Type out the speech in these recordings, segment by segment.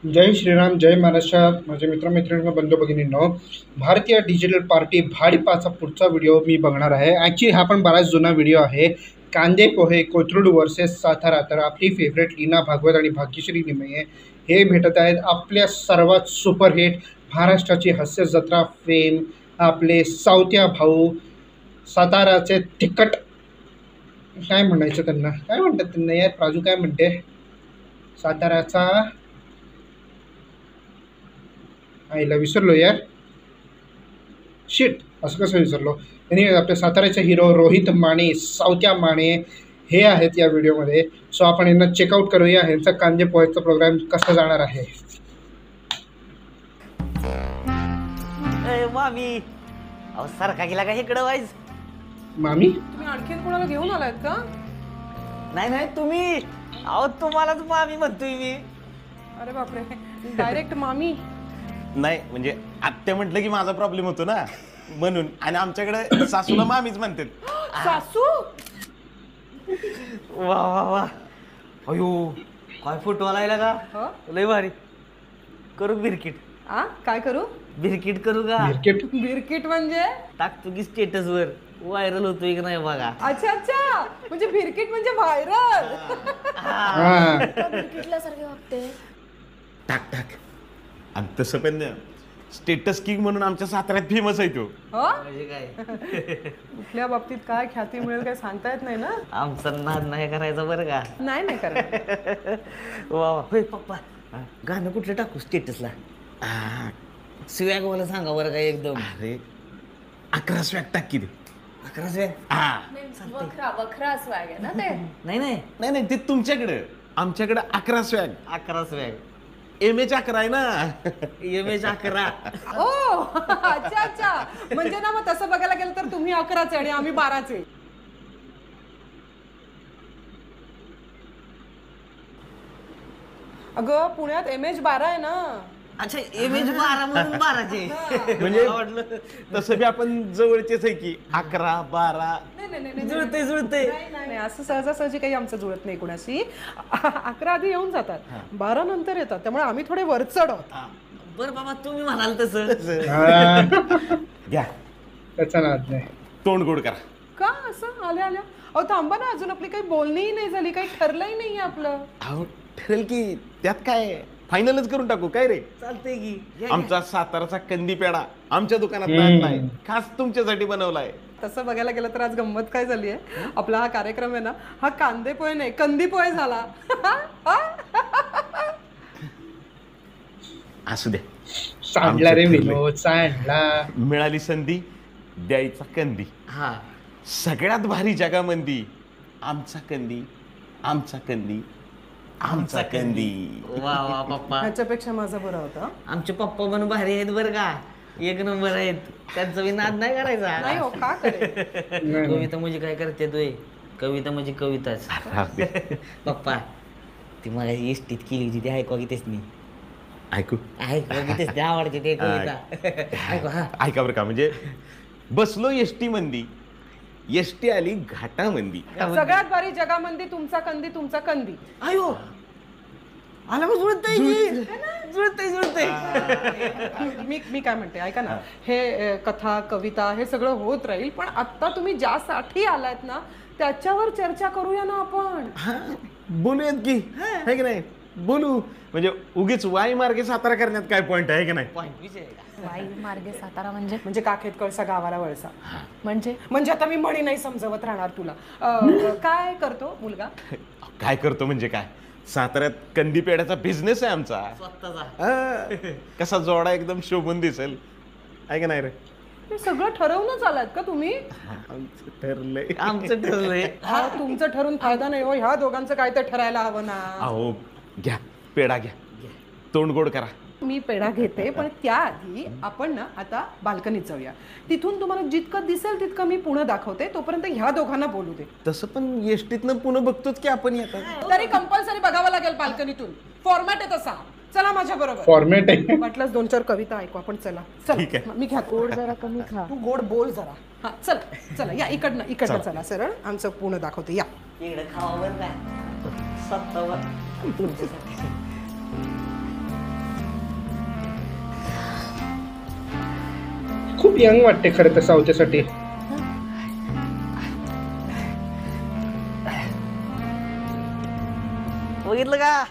जय श्रीराम, जय महाराष्ट्र. माझे मित्रमैत्रिणी, बंधू भगिनींनो, भारतीय डिजिटल पार्टी भाडीपाचा पुढचा व्हिडिओ मी बघणार आहे. ॲक्च्युली हा पण बराच जुना व्हिडिओ आहे. कांदे पोहे कोथरूड वर्सेस सातारा. तर आपली फेवरेट लीना भागवत आणि भाग्यश्री निमये हे भेटत आहेत. आपल्या सर्वात सुपरहिट महाराष्ट्राची हास्य जत्रा फेम आपले सावत्या भाऊ, साताराचे तिखट, काय म्हणायचं त्यांना, काय म्हणतात त्यांना यार, प्राजू काय म्हणते, साताराचा, आईला विसरलो यार, शिट, असं कसं विसरलो. त्यांनी आपल्या साताऱ्याचे हिरो रोहित माने, सावत्या माने हे आहेत या व्हिडिओमध्ये. सो आपण यांना चेकआउट करूया, यांचा कांदे पोहेचा प्रोग्राम कसा जाणार आहे. मामी अहो सारखा गेला का इकडं वाईज. मामी तुम्ही आणखीन कोणाला घेऊन आलात का? नाही नाही तुम्ही, अहो तुम्हालाच मामी म्हणतोय मी. अरे बापरे, डायरेक्ट मामी. नाही म्हणजे आत्या म्हटलं की माझा प्रॉब्लेम होतो ना, म्हणून. आणि आमच्याकडे सासूला मामीच म्हणतात. सासू? वा वा वा, अयो काय फोटो आलायला का, हं? लय भारी. करू बिरकिट? काय करू? बिरकिट करू का? क्रिकेट बिरकिट म्हणजे? टाकतो की स्टेटस वर, व्हायरल होतोय की नाही बघा. अच्छा अच्छा, म्हणजे बिरकिट म्हणजे व्हायरल. बिरकिटला सारखे वागते. टाक टाक. आणि तसं पण स्टेटस किंग म्हणून आमच्या साताऱ्यात फेमस आहे तो. म्हणजे काय, कुठल्या बाबतीत काय ख्याती मिळेल काय सांगता येत नाही ना. आमचा नाद नाही करायचा बरं का. नाही नाही करत. वा वा. होय पप्पा, गाणं कुठलं टाकू स्टेटसला? शिव्या गोला सांगा बरं का एकदम. अरे 11 स्वॅग टाक की. 11 शिव्या? वखरा वखरा स्वॅग आहे ना ते. नाही नाही, नाही नाही, ते तुमच्याकडे, आमच्याकडे 11 स्वॅग. 11 शिव्या. MH 11 आहे ना. MH 11. ओ अच्छा अच्छा, म्हणजे ना मग तसं बघायला गेलं तर तुम्ही 11चे आणि आम्ही 12चे. अगं पुण्यात MH 12 आहे ना. अच्छा, MH 12 म्हणून 12चे. म्हणजे वाटलं तसं बी आपण जवळचेच आहे की 11 12. नाही नाही नाही जुळते जुळते. नाही असं सहजासहजी काही आमचं जुळत नाही कुणाशी. 11 आधी येऊन जातात, 12 नंतर येतात, त्यामुळे आम्ही थोडे वरचढ आहोत. बरं बाबा, तुम्ही म्हणाल तसं. घ्या, त्याचा नाद नाही. तोंड गोड करा. का असं आल्या आल्या? अहो थांबा ना, अजून आपली काही बोलणीही नाही झाली, काही ठरलंही नाही आपलं. अहो ठरेल की, त्यात काय, फायनलच करून टाकू काय रे. चालतंय की. या, आमचा साताराचा कंदी पेढा आमच्या दुकानात नाही, खास तुमच्यासाठी बनवलाय. तसं बघायला गेलं तर आज गंमत काय झाली आहे, आपला हा कार्यक्रम आहे ना, हा कांदे पोहे नाही कंदी पोहे झाला. असू द्या, सांडला रे आमचं विनोद, सांडला. मिळाली संधी द्यायचा कंदी. हा. सगळ्यात भारी जगामंदी आमचा कंदी, आमचा कंदी, आमचा कंदी. वा वा पप्पा, ह्याच्यापेक्षा माझा बरा होता. आमचे पप्पा पण भारी आहेत बरं का, एक नंबर आहेत. त्यांचा बी नाद नाही करायचा. नाही हो, का करेल. कविता म्हणजे काय करते तोय, कविता म्हणजे कविताच. पप्पा, ती मला एसटीत केली होती, ती ऐकवा की तेच नाही. ऐकू ऐकवा की तेच, आवडते ते कविता. ऐकवा. हा. ऐका बरं का, म्हणजे बसलो एसटी मंदी, एसटी आली घाटामंदी. सगळ्यात भारी जगामध्ये तुमचा कंदी, तुमचा कंदी. अयो, आला मग जुळतंय की. जुळतंय. मी काय म्हणते ऐका ना, हे कथा कविता हे सगळं होत राहील, पण आता तुम्ही ज्यासाठी आलात ना त्याच्यावर चर्चा करूया ना आपण. बोलूयात की, है की नाही, बोलू. म्हणजे उगीच वाई मार्गे सातारा करण्यात काय पॉइंट आहे की नाही. पॉइंट विषय आहे का? वाई मार्गे सातारा म्हणजे काखेत कळसा गावाला वळसा. म्हणजे आता मी म्हणी नाही समजवत राहणार तुला. काय करतो मुलगा? काय करतो म्हणजे काय, साताऱ्यात कंदी पेढ्याचा बिझनेस आहे आमचा. स्वतःचा. कसा जोडा एकदम शोभून दिसेल, आहे का नाही रे. हे सगळं ठरवूनच आलात का तुम्ही? आमचं ठरलंय. आमचं ठरलंय. तुमचं ठरून फायदा नाही हो, ह्या दोघांचं काय तर ठरायला हवं ना. अहो घ्या पेढा, घ्या, तोंड गोड करा. मी पेढा घेते, पण त्याआधी आपण ना आता बाल्कनीत जाऊया. तिथून तुम्हाला जितकं दिसेल तितकं मी पुणे दाखवते, तोपर्यंत ह्या दोघांना बोलू दे. तसं पण एसटीतनं पुन्हा बघतोच की आपण येतात. तरी कंपल्सरी बघावं लागेल बाल्कनीतून. फॉर्मॅट आहे तसा. चला माझ्या बरोबर. फॉर्मॅट आहे. वाटलंच 2-4 कविता ऐकू आपण. चला ठीक चला, आहे. मी घ्या. गोड जरा कमी खा. तू गोड बोल जरा. हा चला चला, या इकडनं चला, सरळ आमचं पुणे दाखवते. या इकडे खावा बरं का, स्वतःवर तुमच्यासाठी. खूप यंग वाटते खरं तर सावत्यासाठी. बघितलं का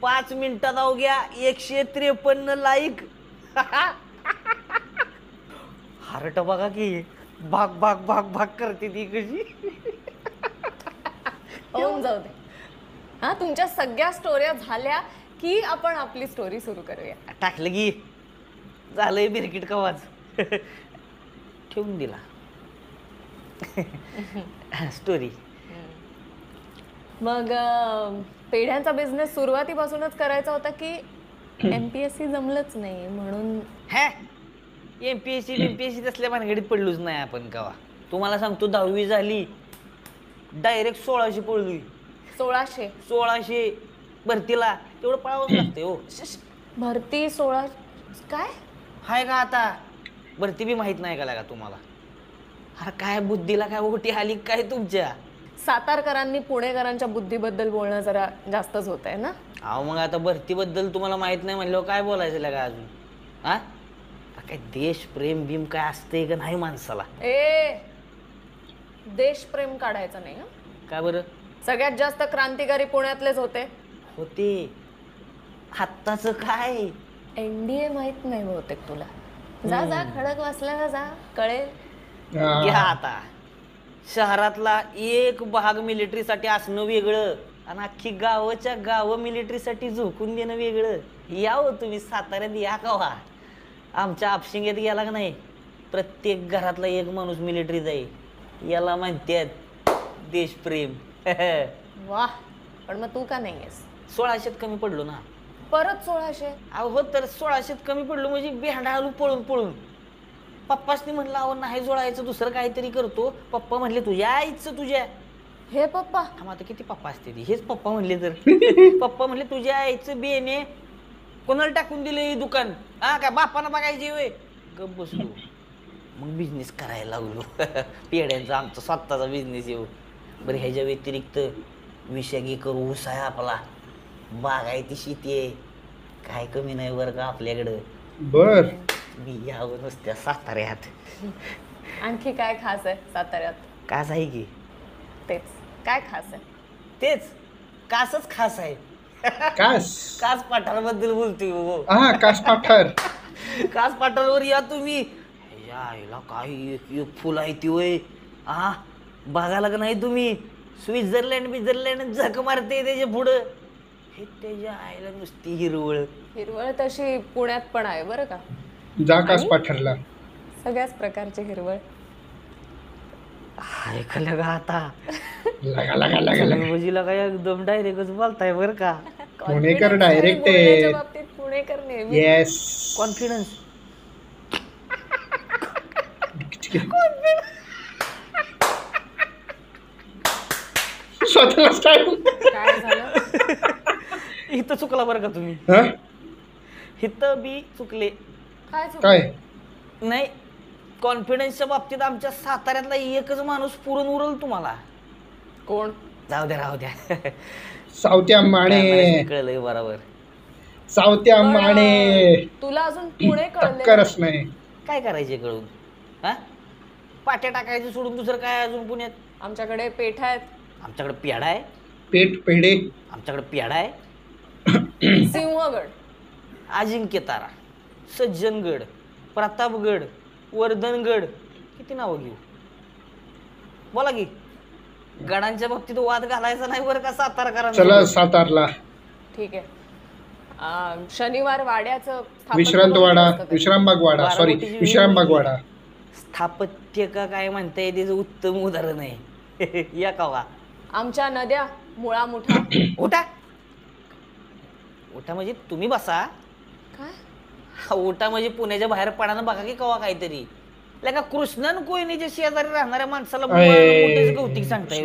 5 मिनिटात अवघ्या 153 लाईक. हार्ट बघा की भाग भाग भाग भाग करते ती कशी. होऊन जाऊ दे. हा तुमच्या सगळ्या स्टोऱ्या झाल्या की आपण आपली स्टोरी सुरू करूया. टाकलं की झालंय बिरकिट कवाच. ठेवून दिला स्टोरी. मग पेढ्यांचा बिझनेस सुरुवातीपासूनच करायचा होता की MPSC जमलंच नाही म्हणून? हॅ MPSC तसल्या भानगडीत पडलोच नाही आपण कवा. तुम्हाला सांगतो 10वी झाली डायरेक्ट 1600 पडलोय. 1600 भरतीला तेवढं पळावंच लागते हो. भरती 16 काय? हाय का आता भरती बी माहित नाही का तुम्हाला? अरे काय बुद्धीला काय ओटी आली काय तुमच्या? सातारकरांनी पुणेकरांच्या बुद्धीबद्दल बोलणं जरा जास्तच होत आहे ना. अहो मग आता भरतीबद्दल तुम्हाला माहित नाही म्हणल्यावर काय बोलायचं का अजून? हा काय देश प्रेम भीम काय असते का नाही माणसाला? देशप्रेम काढायचं नाही. का बरं? सगळ्यात जास्त क्रांतिकारी पुण्यातलेच होते. आत्ताच काय NDA माहित नाही बहुतेक तुला. जा खडक वाचला जा कळेल. घ्या आता. शहरातला एक भाग मिलिटरीसाठी असणं वेगळं आणि अख्खी गावाच्या गावं मिलिटरीसाठी झोकून देणं वेगळं. या हो तुम्ही साताऱ्यात या का व्हा. आमच्या आपशिंगेत गेला का नाही प्रत्येक घरातला एक माणूस मिलिटरी जाईल. याला म्हणतात देशप्रेम. वाह. पण मग तू का नाहीयेस? 1600 कमी पडलो ना. परत 1600? अहो तर 1600 कमी पडलो म्हणजे बेंडाळू पळून पळून. पप्पासनी म्हणलं अहो नाही जोडायचं दुसरं काहीतरी करतो. पप्पा म्हणले तुझ्या आईचं तुझ्या. हे पप्पा? आता किती पप्पा असते ती. हेच पप्पा म्हणले तर. पप्पा म्हणले तुझ्या आईचं बेने कोणाला टाकून दिले दुकान? हा काय बापानं बघायचे होय? गप बसलो. मग बिझनेस करायला लागलो. पेड्यांचा आमचा स्वतःचा बिझनेस येऊ. बरं ह्याच्या व्यतिरिक्त विषागी करू ऊस आहे आपला. बागायती शेती आहे. काय कमी नाही बरं का आपल्याकडं. बर मी यावं नुसत्या साताऱ्यात. आणखी काय खास आहे साताऱ्यात? कास आहे की. तेच काय खास आहे? तेच कासच खास आहे. कास पाठारबद्दल बोलतोय हो. कास पाठार. कास पाठारवर या तुम्ही. यायला काय एक फुल आहे ती वय. बघायला का नाही तुम्ही? स्वित्झर्लंड झक मारते त्याच्या पुढं. हे त्याच्या आईला नुसती हिरवळ तशी पुण्यात पण आहे बरं का. जा कास पाठारला. सगळ्याच प्रकारची हिरवळ. ऐकलं का आता? लगा काय एकदम डायरेक्टच बोलताय बरं का. पुणेकर डायरेक्ट आहे. बोलण्याच्या बाबतीत पुणेकर नेहमी. येस. कॉन्फिडन्स. स्वतःलाच काय झालं? इथं चुकला बरं का तुम्ही. इथं बी चुकले. काय नाही कॉन्फिडन्सच्या बाबतीत आमच्या साताऱ्यातला एकच माणूस पुरून उरल तुम्हाला. कोण? जाऊ द्या राहू द्या. सावत्या माने. कळलंय बरोबर. सावत्या माने. तुला अजून पुणे टक्करच नाही. काय करायचे कळून? हा पाट्या टाकायचं सोडून दुसरं काय अजून पुण्यात? आमच्याकडे पेठा आहेत. आमच्याकडे पेढा आहे. पेढे. आमच्याकडे पेढा आहे. सिंहगड, अजिंक्यतारा, सज्जनगड, प्रतापगड, वर्धनगड. किती नावं घेऊ? बोला की. गडांच्या बाबतीत वाद घालायचा नाही बरं का सातारकरांना. चला सातारला. ठीक आहे. शनिवार वाड्याचं विश्रामबाग वाडा. सॉरी विश्रामबाग वाडा. स्थापत्य का काय म्हणताय त्याचं उत्तम उदाहरण आहे. या कावा. आमच्या नद्या मुळा मुठा. उठा म्हणजे तुम्ही बसा. काय उठा म्हणजे पुण्याच्या बाहेर पडानं बघा की कवा काहीतरी. का कृष्णन कोयनेच्या शेजारी राहणाऱ्या माणसाला कौतिक सांगताय.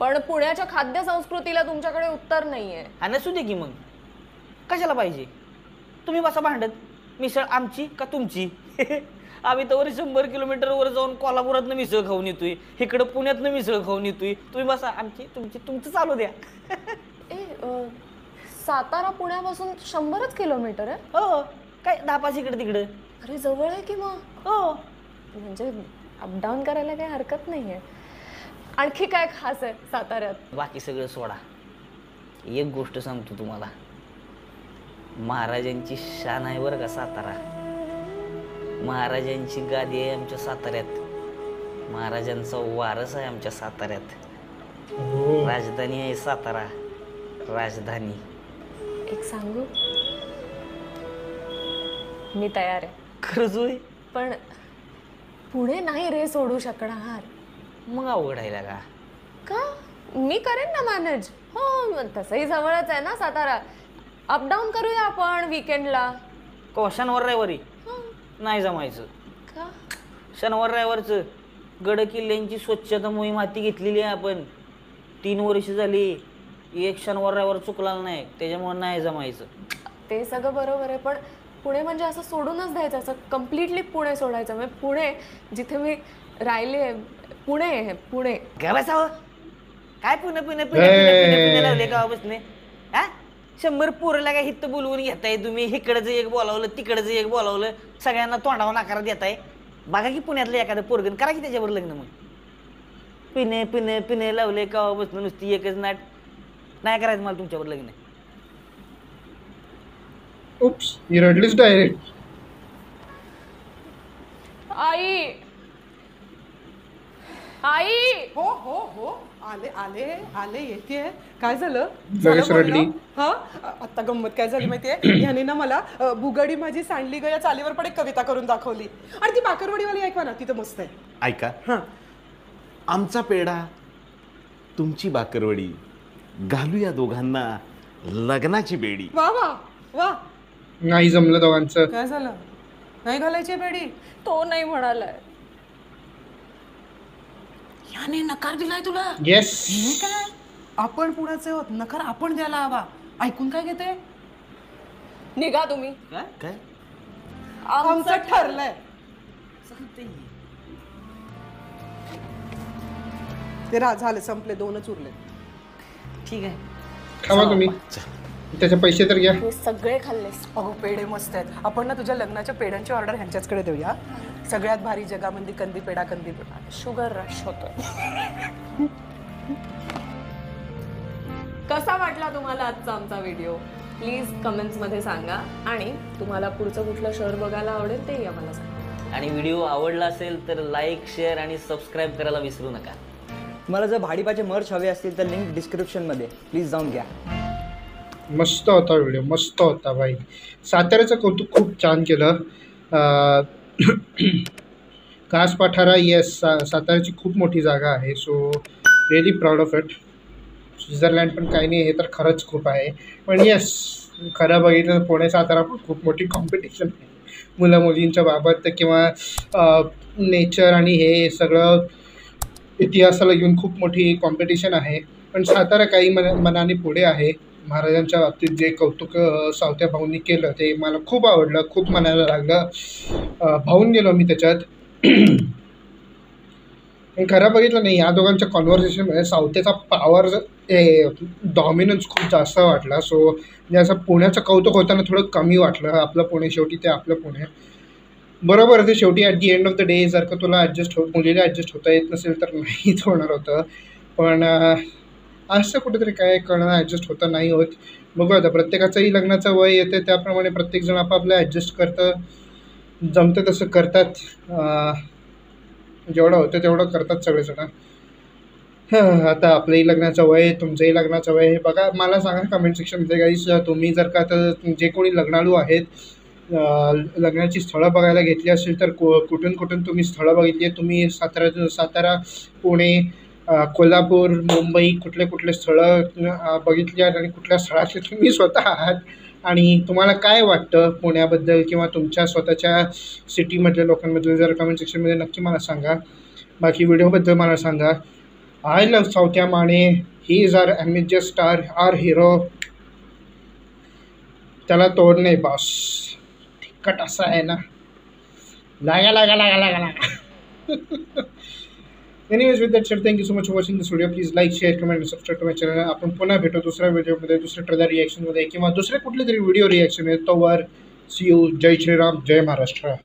पण पुण्याच्या खाद्य संस्कृतीला तुमच्याकडे उत्तर नाहीये. नसू दे की मग कशाला पाहिजे. तुम्ही बसा भांडत. मिसळ आमची का तुमची? आम्ही तर 100 किलोमीटर वर जाऊन कोल्हापुरातनं मिसळ खाऊन येतोय. इकडं पुण्यातनं मिसळ खाऊन येतोय. तुम्ही बसा आमची तुमची तुमचं चालू द्या. सातारा पुण्यापासून 100 किलोमीटर आहे. हो काय 10-5 इकडे तिकडं. अरे जवळ आहे की मग. हो. म्हणजे अपडाऊन करायला काही हरकत नाहीये. आणखी काय खास आहे साताऱ्यात? बाकी सगळं सोडा, एक गोष्ट सांगतो तुम्हाला, महाराजांची शान आहे बरं का सातारा. महाराजांची गादी आहे आमच्या साताऱ्यात, महाराजांचा वारस आहे आमच्या साताऱ्यात. राजधानी आहे सातारा, राजधानी. एक सांगू, मी तयार आहे. खरंच होय? पण पुणे नाही रे सोडू शकणार. मग अवघड आहे का? का? मी करेन ना मॅनेज. हो, तसंही जवळच आहे ना सातारा. अपडाऊन करूया आपण वीकेंडला. शनिवार रविवारी नाही जमायचं. का? शनिवार रविवारचं गड किल्ल्यांची स्वच्छता मोहीम हाती घेतलेली आहे आपण. 3 वर्ष झाली, एक शनिवार रविवार चुकला नाही, त्याच्यामुळे नाही जमायचं. ते सगळं बरोबर आहे, पण पुणे म्हणजे असं सोडूनच द्यायचं, असं कम्प्लिटली पुणे सोडायचं. म्हणजे पुणे जिथे मी राहिले, पुणे पुणे काय बसावं? काय पुणे पुणे पुणे पुणे पुणे पुणे लावले का बसले? हा, 100 पोरला काय हित बोलवून घेताय तुम्ही? इकडचं एक बोलावलं, तिकडचं एक बोलावलं, सगळ्यांना तोंडावर नाकारा देताय. बघा की पुण्यातलं एखादं पोरगण, करा की त्याच्यावर लग्न. मग पिणे पिणे पिणे लावले का बसलं नुसती एकच नाट. नाही करायचं मला तुमच्यावर लग्न. उप्स, ही रडलीच डायरेक्ट. आई आई. हो हो हो, आले आले आले, येते. काय झालं? लगेच रडली. हा, आता गंमत काय झाली माहितीये, ह्याने ना मला बुगाडी माझी सांडली ग या चालीवर पण एक कविता करून दाखवली. आणि ती बाकरवडीवाली ऐकवा ना, ती तर मस्त आहे. ऐका, हा, आमचा पेढा तुमची बाकरवडी, घालूया दोघांना लग्नाची बेडी. वा वा वा. नाही जमलं दोघांचं. काय झालं? नाही घालायची बेडी? तो नाही म्हणालाय. याने नकार दिलाय तुला? येस. हे काय? आपण पुण्याचे होत, नकार आपण द्यायला हवा. ऐकून काय घेते? निघा तुम्ही. काय? आमचं ठरलंय. ते झालं, संपले, 2च उरले. ठीक आहे, खावा तुम्ही, त्याचे पैसे तर घ्या. हे सगळे खाल्लेस. अहो पेढे मस्त आहेत. आपण ना तुझ्या लग्नाच्या पेढ्यांची ऑर्डर ह्यांच्याचकडे देऊया. सगळ्यात भारी जगामध्ये कंदी पेढा, कंदी पेढा. शुगर रश होतोय. कसा वाटला तुम्हाला आजचा आमचा व्हिडिओ? प्लीज कमेंट्समध्ये सांगा. आणि तुम्हाला पुढचं कुठलं शहर बघायला आवडेल तेही आम्हाला सांगा. आणि व्हिडिओ आवडला असेल तर लाईक, शेअर आणि सबस्क्राईब करायला विसरू नका. तुम्हाला जर भाडीपाचे मर्च हवे असतील तर लिंक डिस्क्रिप्शनमध्ये प्लीज जाऊन घ्या. मस्त होता व्हिडिओ, मस्त होता भाई. साताऱ्याचं कौतुक खूप छान केलं. कास पठारा, येस, साताऱ्याची खूप मोठी जागा आहे. So really proud of it. Switzerland पण काही नाही, हे तर खरंच खूप आहे. पण येस, खरं बघितलं पुणे सातारा पण खूप मोठी कॉम्पिटिशन आहे मुलं मुलींच्या बाबत, किंवा नेचर आणि हे सगळं इतिहासाला घेऊन खूप मोठी कॉम्पिटिशन आहे. पण सातारा काही मनाने पुढे आहे. महाराजांच्या बाबतीत जे कौतुक सावत्या भाऊंनी केलं ते मला खूप आवडलं, खूप मनाला लागलं. भावून गेलो मी त्याच्यात. पण खरं बघितलं नाही, या दोघांच्या कॉन्व्हर्सेशनमध्ये सावतेचा पॉवर, डॉमिनन्स खूप जास्त वाटला. सो म्हणजे असं पुण्याचं कौतुक होताना थोडं कमी वाटलं. आपलं पुणे शेवटी ते आपलं पुणे बरोबर. ते शेवटी at the end of the day जर का तुला मुलीला ॲडजस्ट होता येत नसेल तर नाहीच होणार होतं. पण असं कुठेतरी काय कळणं, ॲडजस्ट होतं नाही होत. बघू आता, प्रत्येकाचंही लग्नाचं वय येते त्याप्रमाणे प्रत्येकजण आपापलं ॲडजस्ट करतं, जमतं तसं करतात. जेवढं होतं तेवढं करतात सगळेजण. आता आपलंही लग्नाचं वय, तुमचंही लग्नाचं वय, हे बघा. मला सांगा कमेंट सेक्शनमध्ये गाईस, तुम्ही जर का तर जे कोणी लग्नाळू आहेत, लग्नाची स्थळं बघायला घेतली असेल तर कुठून कुठून तुम्ही स्थळं बघितली आहेत? तुम्ही सातारा, पुणे, कोल्हापूर, मुंबई, कुठले कुठले स्थळं बघितली आहेत आणि कुठल्या स्थळाचे तुम्ही स्वतः आहात? आणि तुम्हाला काय वाटतं पुण्याबद्दल किंवा तुमच्या स्वतःच्या सिटीमधल्या लोकांबद्दल? जर कमेंट सेक्शनमध्ये नक्की मला सांगा. बाकी व्हिडिओबद्दल मला सांगा. I love Sawatya Mane. He is our amazing star, our hero. त्याला तोड नाही बॉस. तिखट असा आहे ना, लागा लागा लागा लागा लागा. Anyways, with that said, thank you so much for watching this video. Please like, share, comment, subscribe to my channel. आपण पुन्हा भेटू दुसऱ्या व्हिडिओमध्ये, दुसऱ्या ट्रेलर रिॲक्शनमध्ये किंवा दुसरे कुठले तरी व्हिडिओ रिॲक्शन आहे. तोवर सी यू. जय श्रीराम, जय महाराष्ट्र.